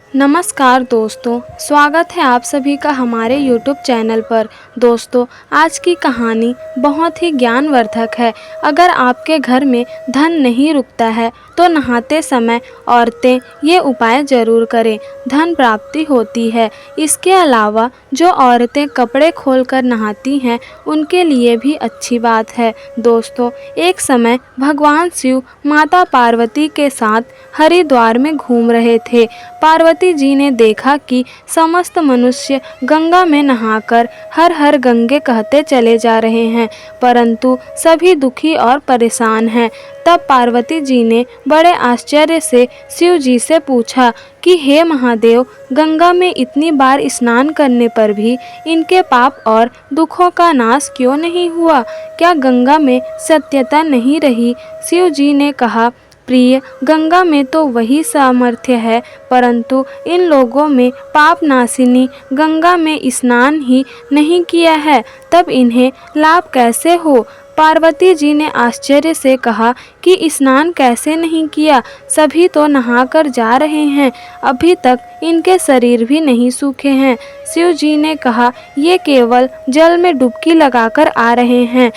नमस्कार दोस्तों, स्वागत है आप सभी का हमारे YouTube चैनल पर। दोस्तों, आज की कहानी बहुत ही ज्ञानवर्धक है। अगर आपके घर में धन नहीं रुकता है तो नहाते समय औरतें ये उपाय ज़रूर करें, धन प्राप्ति होती है। इसके अलावा जो औरतें कपड़े खोलकर नहाती हैं उनके लिए भी अच्छी बात है। दोस्तों, एक समय भगवान शिव माता पार्वती के साथ हरिद्वार में घूम रहे थे। पार्वती जी ने देखा कि समस्त मनुष्य गंगा में नहाकर हर हर गंगे कहते चले जा रहे हैं, परंतु सभी दुखी और परेशान हैं। तब पार्वती जी ने बड़े आश्चर्य से शिव जी से पूछा कि हे महादेव, गंगा में इतनी बार स्नान करने पर भी इनके पाप और दुखों का नाश क्यों नहीं हुआ? क्या गंगा में सत्यता नहीं रही? शिव जी ने कहा, प्रिय, गंगा में तो वही सामर्थ्य है, परंतु इन लोगों में पाप नाशिनी गंगा में स्नान ही नहीं किया है, तब इन्हें लाभ कैसे हो? पार्वती जी ने आश्चर्य से कहा कि स्नान कैसे नहीं किया? सभी तो नहाकर जा रहे हैं, अभी तक इनके शरीर भी नहीं सूखे हैं। शिव जी ने कहा, ये केवल जल में डुबकी लगाकर आ रहे हैं,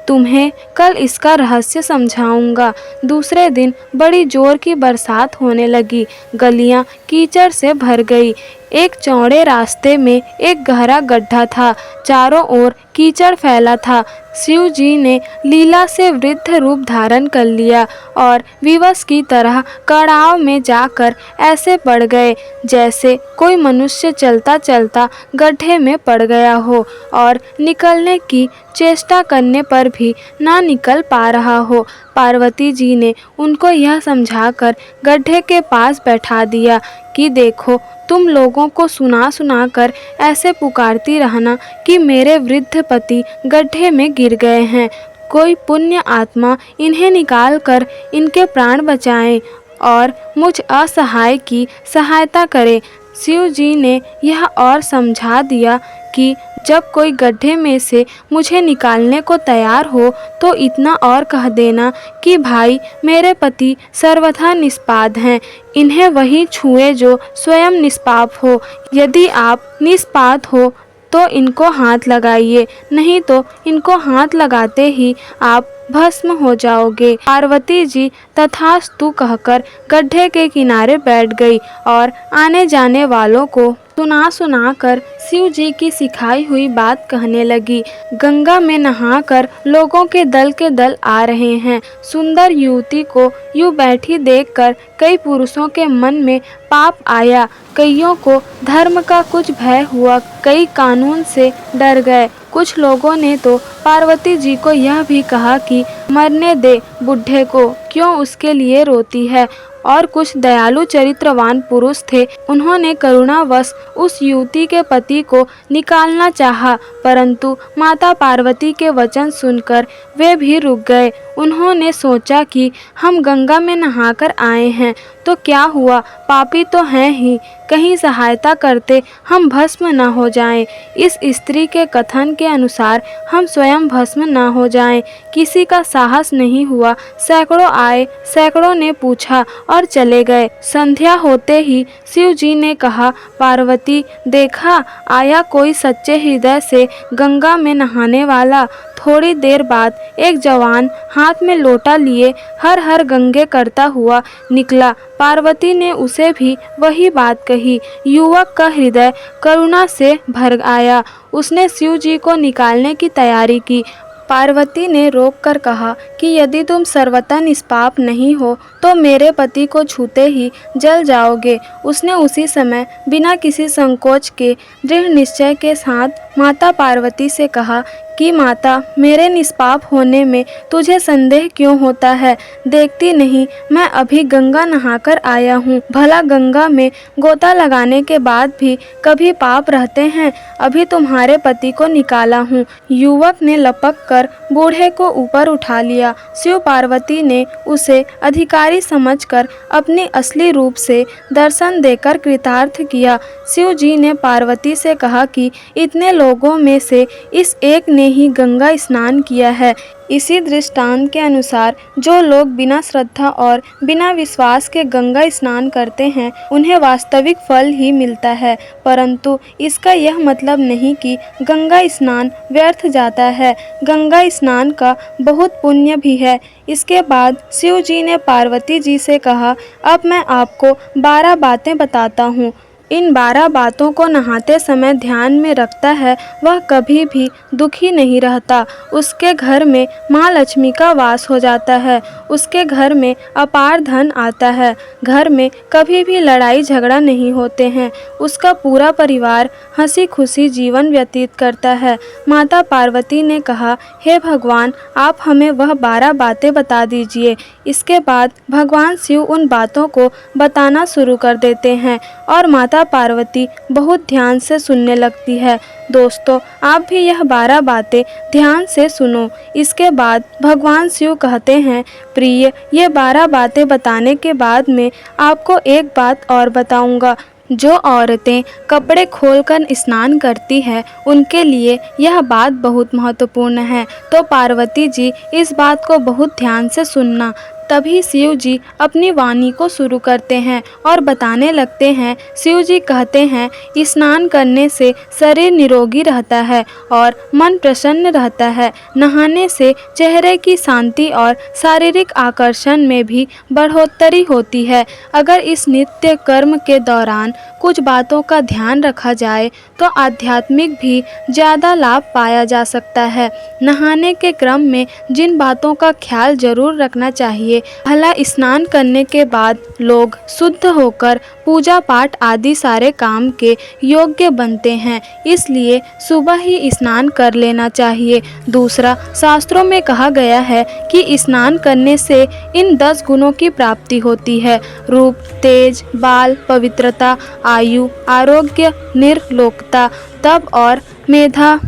तुम्हें कल इसका रहस्य समझाऊंगा। दूसरे दिन बड़ी जोर की बरसात होने लगी, गलियां कीचड़ से भर गई। एक चौड़े रास्ते में एक गहरा गड्ढा था, चारों ओर कीचड़ फैला था। शिव जी ने लीला से वृद्ध रूप धारण कर लिया और विवश की तरह कड़ाव में जाकर ऐसे पड़ गए जैसे कोई मनुष्य चलता चलता गड्ढे में पड़ गया हो और निकलने की चेष्टा करने पर भी ना निकल पा रहा हो। पार्वती जी ने उनको यह समझाकर गड्ढे के पास बैठा दिया कि देखो, तुम लोगों को सुना सुना कर ऐसे पुकारती रहना कि मेरे वृद्ध पति गड्ढे में गिर गए हैं, कोई पुण्य आत्मा इन्हें निकाल कर इनके प्राण बचाए और मुझ असहाय की सहायता करे। शिव जी ने यह और समझा दिया कि जब कोई गड्ढे में से मुझे निकालने को तैयार हो तो इतना और कह देना कि भाई, मेरे पति सर्वथा निष्पाद हैं, इन्हें वही छुए जो स्वयं निष्पाप हो। यदि आप निष्पाद हो तो इनको हाथ लगाइए, नहीं तो इनको हाथ लगाते ही आप भस्म हो जाओगे। पार्वती जी तथास्तु कहकर गड्ढे के किनारे बैठ गई और आने जाने वालों को सुना सुना कर शिव जी की सिखाई हुई बात कहने लगी। गंगा में नहाकर लोगों के दल आ रहे हैं। सुंदर युवती को यूं बैठी देखकर कई पुरुषों के मन में पाप आया, कईयों को धर्म का कुछ भय हुआ, कई कानून से डर गए। कुछ लोगों ने तो पार्वती जी को यह भी कहा कि मरने दे बुढ़े को, क्यों उसके लिए रोती है। और कुछ दयालु चरित्रवान पुरुष थे, उन्होंने करुणावश उस युवती के पति को निकालना चाहा, परंतु माता पार्वती के वचन सुनकर वे भी रुक गए। उन्होंने सोचा कि हम गंगा में नहाकर आए हैं तो क्या हुआ, पापी तो हैं ही, कहीं सहायता करते हम भस्म न हो जाएं। इस स्त्री के कथन के अनुसार हम स्वयं भस्म न हो जाएं। किसी का साहस नहीं हुआ। सैकड़ों आए, सैकड़ों ने पूछा और चले गए। संध्या होते ही शिव जी ने कहा, पार्वती, देखा आया कोई सच्चे हृदय से गंगा में नहाने वाला। थोड़ी देर बाद एक जवान हाथ में लोटा लिए हर हर गंगे करता हुआ निकला। पार्वती ने उसे भी वही बात कही। युवक का हृदय करुणा से भर आया। उसने शिव जी को निकालने की तैयारी की। पार्वती ने रोक कर कहा कि यदि तुम सर्वथा निष्पाप नहीं हो तो मेरे पति को छूते ही जल जाओगे। उसने उसी समय बिना किसी संकोच के दृढ़ निश्चय के साथ माता पार्वती से कहा कि माता, मेरे निष्पाप होने में तुझे संदेह क्यों होता है? देखती नहीं, मैं अभी गंगा नहाकर आया हूँ। भला गंगा में गोता लगाने के बाद भी कभी पाप रहते हैं? अभी तुम्हारे पति को निकाला हूँ। युवक ने लपक कर बूढ़े को ऊपर उठा लिया। शिव पार्वती ने उसे अधिकारी समझकर अपने असली रूप से दर्शन देकर कृतार्थ किया। शिव जी ने पार्वती से कहा कि इतने लोगों में से इस एक ने ही गंगा स्नान किया है। इसी दृष्टांत के अनुसार जो लोग बिना श्रद्धा और बिना विश्वास के गंगा स्नान करते हैं उन्हें वास्तविक फल ही मिलता है, परंतु इसका यह मतलब नहीं कि गंगा स्नान व्यर्थ जाता है। गंगा स्नान का बहुत पुण्य भी है। इसके बाद शिव जी ने पार्वती जी से कहा, अब मैं आपको 12 बातें बताता हूँ। इन 12 बातों को नहाते समय ध्यान में रखता है वह कभी भी दुखी नहीं रहता। उसके घर में माँ लक्ष्मी का वास हो जाता है। उसके घर में अपार धन आता है। घर में कभी भी लड़ाई झगड़ा नहीं होते हैं। उसका पूरा परिवार हंसी खुशी जीवन व्यतीत करता है। माता पार्वती ने कहा, हे भगवान, आप हमें वह 12 बातें बता दीजिए। इसके बाद भगवान शिव उन बातों को बताना शुरू कर देते हैं और माता पार्वती बहुत ध्यान से सुनने लगती है। दोस्तों, आप भी यह 12 बातें ध्यान से सुनो। इसके बाद भगवान शिव कहते हैं, प्रिय, ये 12 बातें बताने के बाद में आपको एक बात और बताऊंगा। जो औरतें कपड़े खोलकर स्नान करती है उनके लिए यह बात बहुत महत्वपूर्ण है। तो पार्वती जी इस बात को बहुत ध्यान से सुनना। तभी शिव जी अपनी वाणी को शुरू करते हैं और बताने लगते हैं। शिव जी कहते हैं, स्नान करने से शरीर निरोगी रहता है और मन प्रसन्न रहता है। नहाने से चेहरे की शांति और शारीरिक आकर्षण में भी बढ़ोतरी होती है। अगर इस नित्य कर्म के दौरान कुछ बातों का ध्यान रखा जाए तो आध्यात्मिक भी ज़्यादा लाभ पाया जा सकता है। नहाने के क्रम में जिन बातों का ख्याल जरूर रखना चाहिए, भला स्नान करने के बाद लोग शुद्ध होकर पूजा पाठ आदि सारे काम के योग्य बनते हैं, इसलिए सुबह ही स्नान कर लेना चाहिए। दूसरा, शास्त्रों में कहा गया है कि स्नान करने से इन 10 गुणों की प्राप्ति होती है: रूप, तेज, बाल, पवित्रता, आयु, आरोग्य, निर्लोकता, तप और मेधा।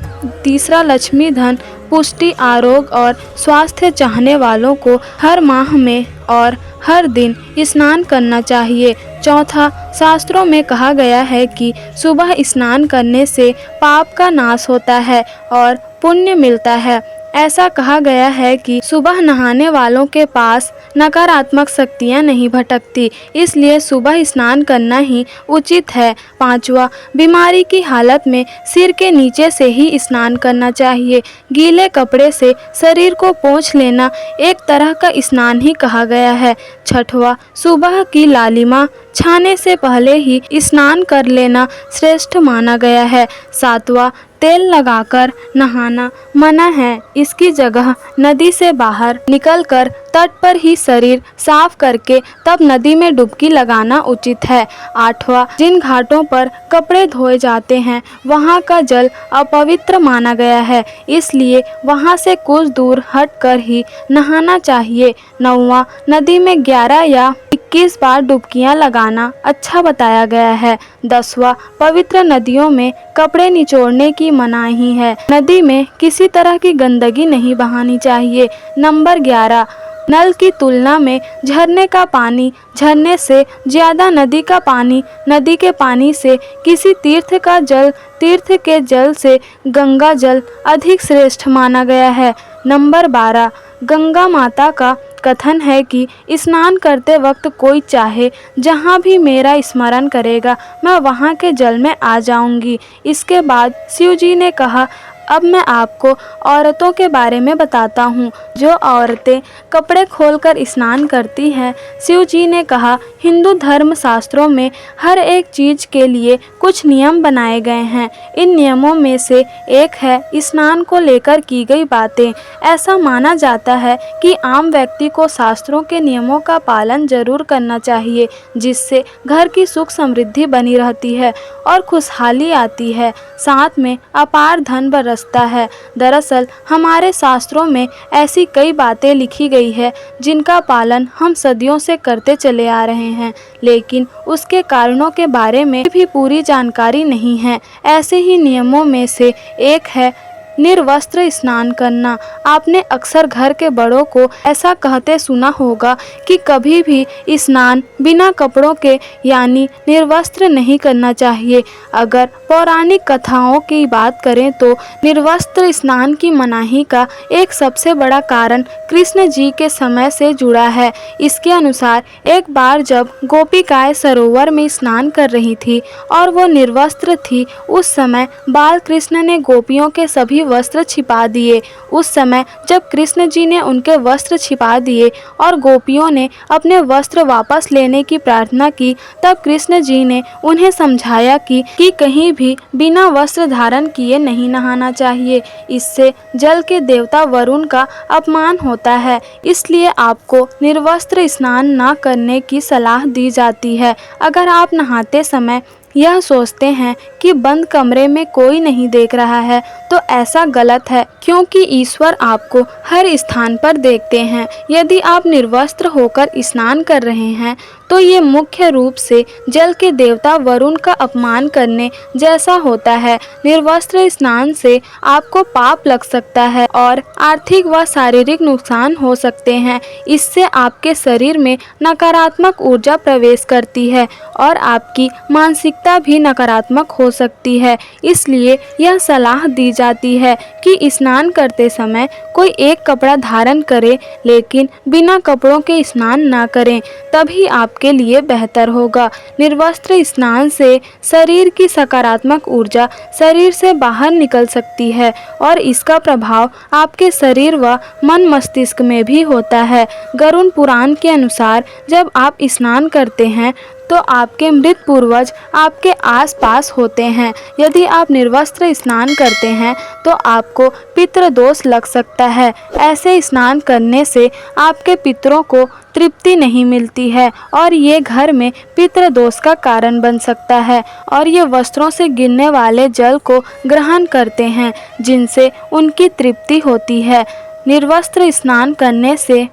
तीसरा, लक्ष्मी, धन, पुष्टि, आरोग्य और स्वास्थ्य चाहने वालों को हर माह में और हर दिन स्नान करना चाहिए। चौथा, शास्त्रों में कहा गया है कि सुबह स्नान करने से पाप का नाश होता है और पुण्य मिलता है। ऐसा कहा गया है कि सुबह नहाने वालों के पास नकारात्मक शक्तियां नहीं भटकती, इसलिए सुबह स्नान करना ही उचित है। पांचवा, बीमारी की हालत में सिर के नीचे से ही स्नान करना चाहिए। गीले कपड़े से शरीर को पोंछ लेना एक तरह का स्नान ही कहा गया है। छठवा, सुबह की लालिमा छाने से पहले ही स्नान कर लेना श्रेष्ठ माना गया है। सातवां, तेल लगाकर नहाना मना है। इसकी जगह नदी से बाहर निकलकर तट पर ही शरीर साफ करके तब नदी में डुबकी लगाना उचित है। आठवां, जिन घाटों पर कपड़े धोए जाते हैं वहां का जल अपवित्र माना गया है, इसलिए वहां से कुछ दूर हटकर ही नहाना चाहिए। नौवां, नदी में 11 या 21 बार डुबकियां लगाना अच्छा बताया गया है। 10वां, पवित्र नदियों में कपड़े निचोड़ने की मनाही है। नदी में किसी तरह की गंदगी नहीं बहानी चाहिए। नंबर 11, नल की तुलना में झरने का पानी झरने से ज़्यादा, नदी का पानी नदी के पानी से, किसी तीर्थ का जल तीर्थ के जल से गंगा जल अधिक श्रेष्ठ माना गया है। नंबर 12, गंगा माता का कथन है कि स्नान करते वक्त कोई चाहे जहाँ भी मेरा स्मरण करेगा मैं वहाँ के जल में आ जाऊंगी। इसके बाद शिव जी ने कहा, अब मैं आपको औरतों के बारे में बताता हूँ जो औरतें कपड़े खोलकर स्नान करती हैं। शिव जी ने कहा, हिंदू धर्म शास्त्रों में हर एक चीज़ के लिए कुछ नियम बनाए गए हैं। इन नियमों में से एक है स्नान को लेकर की गई बातें। ऐसा माना जाता है कि आम व्यक्ति को शास्त्रों के नियमों का पालन जरूर करना चाहिए, जिससे घर की सुख समृद्धि बनी रहती है और खुशहाली आती है, साथ में अपार धन बरसता है। दरअसल हमारे शास्त्रों में ऐसी कई बातें लिखी गई है जिनका पालन हम सदियों से करते चले आ रहे हैं, लेकिन उसके कारणों के बारे में भी पूरी जानकारी नहीं है। ऐसे ही नियमों में से एक है निर्वस्त्र स्नान करना। आपने अक्सर घर के बड़ों को ऐसा कहते सुना होगा कि कभी भी स्नान बिना कपड़ों के यानी निर्वस्त्र नहीं करना चाहिए। अगर पौराणिक कथाओं की बात करें तो निर्वस्त्र स्नान की मनाही का एक सबसे बड़ा कारण कृष्ण जी के समय से जुड़ा है। इसके अनुसार एक बार जब गोपिकाएं सरोवर में स्नान कर रही थी और वो निर्वस्त्र थी, उस समय बाल कृष्ण ने गोपियों के सभी वस्त्र छिपा दिए। उस समय जब कृष्ण जी ने उनके वस्त्र छिपा दिए और गोपियों ने अपने वस्त्र वापस लेने की प्रार्थना की, तब कृष्ण जी ने उन्हें समझाया कि कहीं भी बिना वस्त्र धारण किए नहीं नहाना चाहिए। इससे जल के देवता वरुण का अपमान होता है, इसलिए आपको निर्वस्त्र स्नान न करने की सलाह दी जाती है। अगर आप नहाते समय यह सोचते हैं कि बंद कमरे में कोई नहीं देख रहा है तो ऐसा गलत है, क्योंकि ईश्वर आपको हर स्थान पर देखते हैं। यदि आप निर्वस्त्र होकर स्नान कर रहे हैं तो ये मुख्य रूप से जल के देवता वरुण का अपमान करने जैसा होता है। निर्वस्त्र स्नान से आपको पाप लग सकता है और आर्थिक व शारीरिक नुकसान हो सकते हैं। इससे आपके शरीर में नकारात्मक ऊर्जा प्रवेश करती है और आपकी मानसिकता भी नकारात्मक हो सकती है। इसलिए यह सलाह दी जाती है कि स्नान करते समय कोई एक कपड़ा धारण करे, लेकिन बिना कपड़ों के स्नान न करें, तभी आपके लिए बेहतर होगा। निर्वस्त्र स्नान से शरीर की सकारात्मक ऊर्जा शरीर से बाहर निकल सकती है और इसका प्रभाव आपके शरीर व मन मस्तिष्क में भी होता है। गरुड़ पुराण के अनुसार जब आप स्नान करते हैं तो आपके मृत पूर्वज आपके आसपास होते हैं। यदि आप निर्वस्त्र स्नान करते हैं तो आपको पितृ दोष लग सकता है। ऐसे स्नान करने से आपके पितरों को तृप्ति नहीं मिलती है और ये घर में पितृ दोष का कारण बन सकता है और ये वस्त्रों से गिरने वाले जल को ग्रहण करते हैं, जिनसे उनकी तृप्ति होती है। निर्वस्त्र स्नान करने से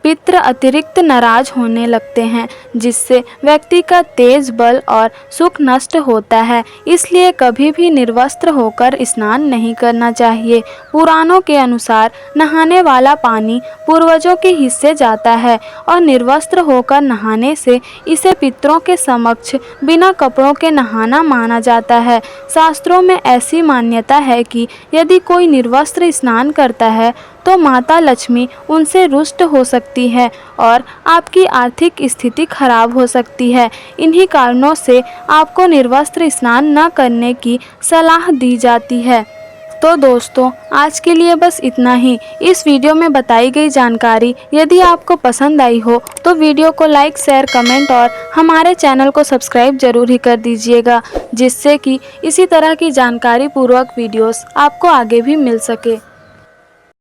पितृ अतिरिक्त नाराज होने लगते हैं, जिससे व्यक्ति का तेज बल और सुख नष्ट होता है। इसलिए कभी भी निर्वस्त्र होकर स्नान नहीं करना चाहिए। पुराणों के अनुसार नहाने वाला पानी पूर्वजों के हिस्से जाता है और निर्वस्त्र होकर नहाने से इसे पितरों के समक्ष बिना कपड़ों के नहाना माना जाता है। शास्त्रों में ऐसी मान्यता है कि यदि कोई निर्वस्त्र स्नान करता है तो माता लक्ष्मी उनसे रुष्ट हो सकती है और आपकी आर्थिक स्थिति खराब हो सकती है। इन्हीं कारणों से आपको निर्वस्त्र स्नान न करने की सलाह दी जाती है। तो दोस्तों, आज के लिए बस इतना ही। इस वीडियो में बताई गई जानकारी यदि आपको पसंद आई हो तो वीडियो को लाइक, शेयर, कमेंट और हमारे चैनल को सब्सक्राइब जरूर ही कर दीजिएगा, जिससे कि इसी तरह की जानकारी पूर्वक वीडियोस आपको आगे भी मिल सके।